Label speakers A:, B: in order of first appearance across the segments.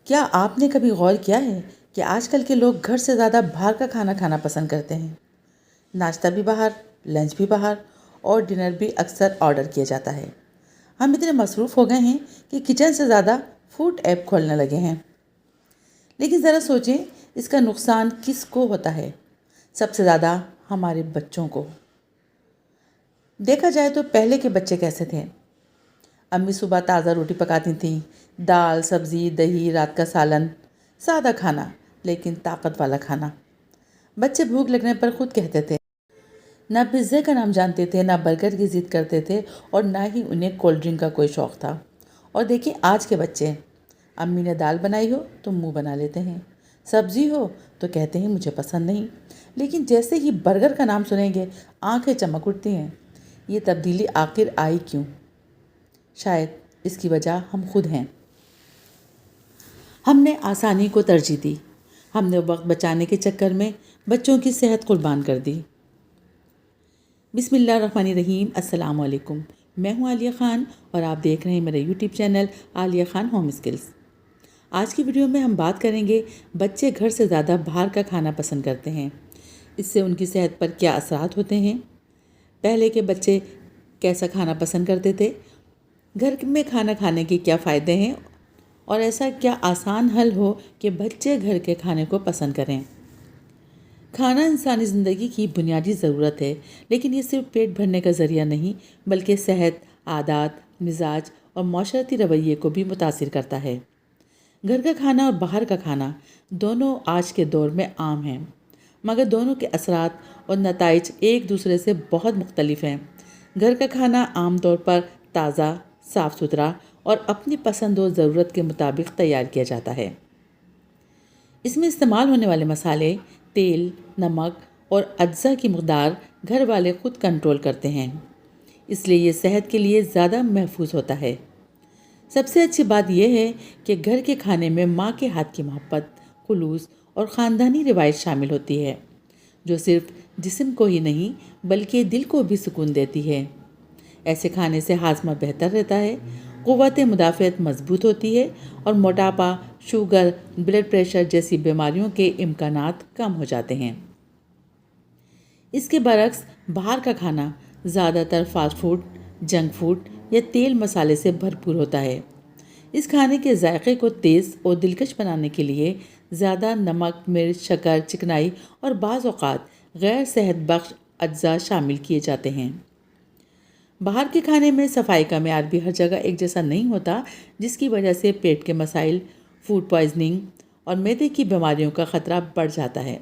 A: کیا آپ نے کبھی غور کیا ہے کہ آج کل کے لوگ گھر سے زیادہ باہر کا کھانا کھانا پسند کرتے ہیں؟ ناشتہ بھی باہر، لنچ بھی باہر اور ڈنر بھی اکثر آرڈر کیا جاتا ہے۔ ہم اتنے مصروف ہو گئے ہیں کہ کچن سے زیادہ فوڈ ایپ کھولنے لگے ہیں۔ لیکن ذرا سوچیں، اس کا نقصان کس کو ہوتا ہے؟ سب سے زیادہ ہمارے بچوں کو۔ دیکھا جائے تو پہلے کے بچے کیسے تھے؟ امی صبح تازہ روٹی پکاتی تھیں، دال، سبزی، دہی، رات کا سالن، سادہ کھانا لیکن طاقت والا کھانا۔ بچے بھوک لگنے پر خود کہتے تھے۔ نہ پیزے کا نام جانتے تھے، نہ برگر کی ضد کرتے تھے اور نہ ہی انہیں کولڈ ڈرنک کا کوئی شوق تھا۔ اور دیکھیں آج کے بچے، امی نے دال بنائی ہو تو منہ بنا لیتے ہیں، سبزی ہو تو کہتے ہیں مجھے پسند نہیں، لیکن جیسے ہی برگر کا نام سنیں گے آنکھیں چمک اٹھتی ہیں۔ یہ تبدیلی آخر آئی کیوں؟ شاید اس کی وجہ ہم خود ہیں۔ ہم نے آسانی کو ترجیح دی، ہم نے وقت بچانے کے چکر میں بچوں کی صحت قربان کر دی۔ بسم اللہ الرحمن الرحیم۔ السلام علیکم، میں ہوں عالیہ خان اور آپ دیکھ رہے ہیں میرا یوٹیوب چینل عالیہ خان ہوم اسکلز۔ آج کی ویڈیو میں ہم بات کریں گے بچے گھر سے زیادہ باہر کا کھانا پسند کرتے ہیں، اس سے ان کی صحت پر کیا اثرات ہوتے ہیں، پہلے کے بچے کیسا کھانا پسند کرتے تھے، گھر میں کھانا کھانے کے کیا فائدے ہیں اور ایسا کیا آسان حل ہو کہ بچے گھر کے کھانے کو پسند کریں۔ کھانا انسانی زندگی کی بنیادی ضرورت ہے، لیکن یہ صرف پیٹ بھرنے کا ذریعہ نہیں بلکہ صحت، عادات، مزاج اور معاشرتی رویے کو بھی متاثر کرتا ہے۔ گھر کا کھانا اور باہر کا کھانا دونوں آج کے دور میں عام ہیں، مگر دونوں کے اثرات اور نتائج ایک دوسرے سے بہت مختلف ہیں۔ گھر کا کھانا عام طور پر تازہ، صاف ستھرا اور اپنی پسند و ضرورت کے مطابق تیار کیا جاتا ہے۔ اس میں استعمال ہونے والے مسالے، تیل، نمک اور اجزاء کی مقدار گھر والے خود کنٹرول کرتے ہیں، اس لیے یہ صحت کے لیے زیادہ محفوظ ہوتا ہے۔ سب سے اچھی بات یہ ہے کہ گھر کے کھانے میں ماں کے ہاتھ کی محبت، خلوص اور خاندانی روایت شامل ہوتی ہے، جو صرف جسم کو ہی نہیں بلکہ دل کو بھی سکون دیتی ہے۔ ایسے کھانے سے ہاضمہ بہتر رہتا ہے، قوت مدافعت مضبوط ہوتی ہے اور موٹاپا، شوگر، بلڈ پریشر جیسی بیماریوں کے امکانات کم ہو جاتے ہیں۔ اس کے برعکس باہر کا کھانا زیادہ تر فاسٹ فوڈ، جنک فوڈ یا تیل مسالے سے بھرپور ہوتا ہے۔ اس کھانے کے ذائقے کو تیز اور دلکش بنانے کے لیے زیادہ نمک، مرچ، شکر، چکنائی اور بعض اوقات غیر صحت بخش اجزاء شامل کیے جاتے ہیں۔ باہر کے کھانے میں صفائی کا معیار بھی ہر جگہ ایک جیسا نہیں ہوتا، جس کی وجہ سے پیٹ کے مسائل، فوڈ پوائزننگ اور معدے کی بیماریوں کا خطرہ بڑھ جاتا ہے۔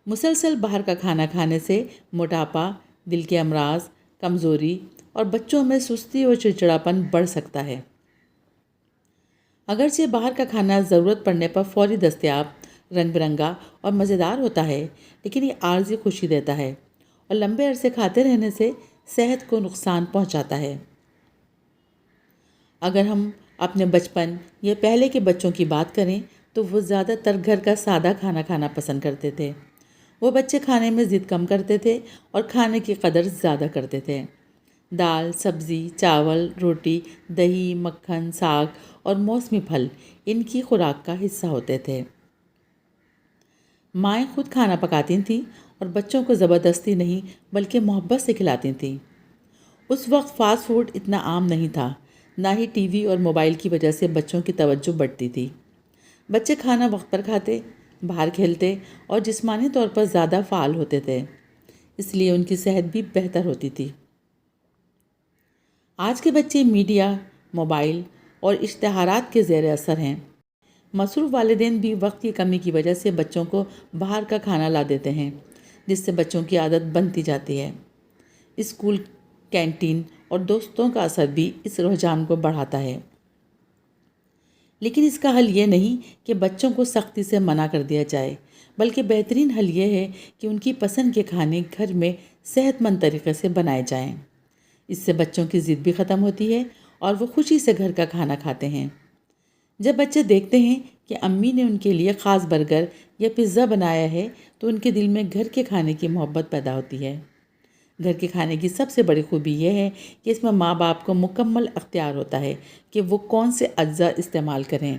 A: مسلسل باہر کا کھانا کھانے سے موٹاپا، دل کے امراض، کمزوری اور بچوں میں سستی اور چڑچڑاپن بڑھ سکتا ہے۔ اگرچہ باہر کا کھانا ضرورت پڑنے پر فوری دستیاب، رنگ برنگا اور مزیدار ہوتا ہے، لیکن یہ عارضی خوشی دیتا ہے اور لمبے عرصے کھاتے رہنے سے صحت کو نقصان پہنچاتا ہے۔ اگر ہم اپنے بچپن یا پہلے کے بچوں کی بات کریں تو وہ زیادہ تر گھر کا سادہ کھانا کھانا پسند کرتے تھے۔ وہ بچے کھانے میں ضد کم کرتے تھے اور کھانے کی قدر زیادہ کرتے تھے۔ دال، سبزی، چاول، روٹی، دہی، مکھن، ساگ اور موسمی پھل ان کی خوراک کا حصہ ہوتے تھے۔ مائیں خود کھانا پکاتی تھیں اور بچوں کو زبردستی نہیں بلکہ محبت سے کھلاتی تھیں۔ اس وقت فاسٹ فوڈ اتنا عام نہیں تھا، نہ ہی ٹی وی اور موبائل کی وجہ سے بچوں کی توجہ بڑھتی تھی۔ بچے کھانا وقت پر کھاتے، باہر کھیلتے اور جسمانی طور پر زیادہ فعال ہوتے تھے، اس لیے ان کی صحت بھی بہتر ہوتی تھی۔ آج کے بچے میڈیا، موبائل اور اشتہارات کے زیر اثر ہیں۔ مصروف والدین بھی وقت کی کمی کی وجہ سے بچوں کو باہر کا کھانا لا دیتے ہیں، جس سے بچوں کی عادت بنتی جاتی ہے۔ اسکول، کینٹین اور دوستوں کا اثر بھی اس رجحان کو بڑھاتا ہے۔ لیکن اس کا حل یہ نہیں کہ بچوں کو سختی سے منع کر دیا جائے، بلکہ بہترین حل یہ ہے کہ ان کی پسند کے کھانے گھر میں صحت مند طریقے سے بنائے جائیں۔ اس سے بچوں کی ضد بھی ختم ہوتی ہے اور وہ خوشی سے گھر کا کھانا کھاتے ہیں۔ جب بچے دیکھتے ہیں کہ امی نے ان کے لیے خاص برگر یا پیزا بنایا ہے تو ان کے دل میں گھر کے کھانے کی محبت پیدا ہوتی ہے۔ گھر کے کھانے کی سب سے بڑی خوبی یہ ہے کہ اس میں ماں باپ کو مکمل اختیار ہوتا ہے کہ وہ کون سے اجزاء استعمال کریں۔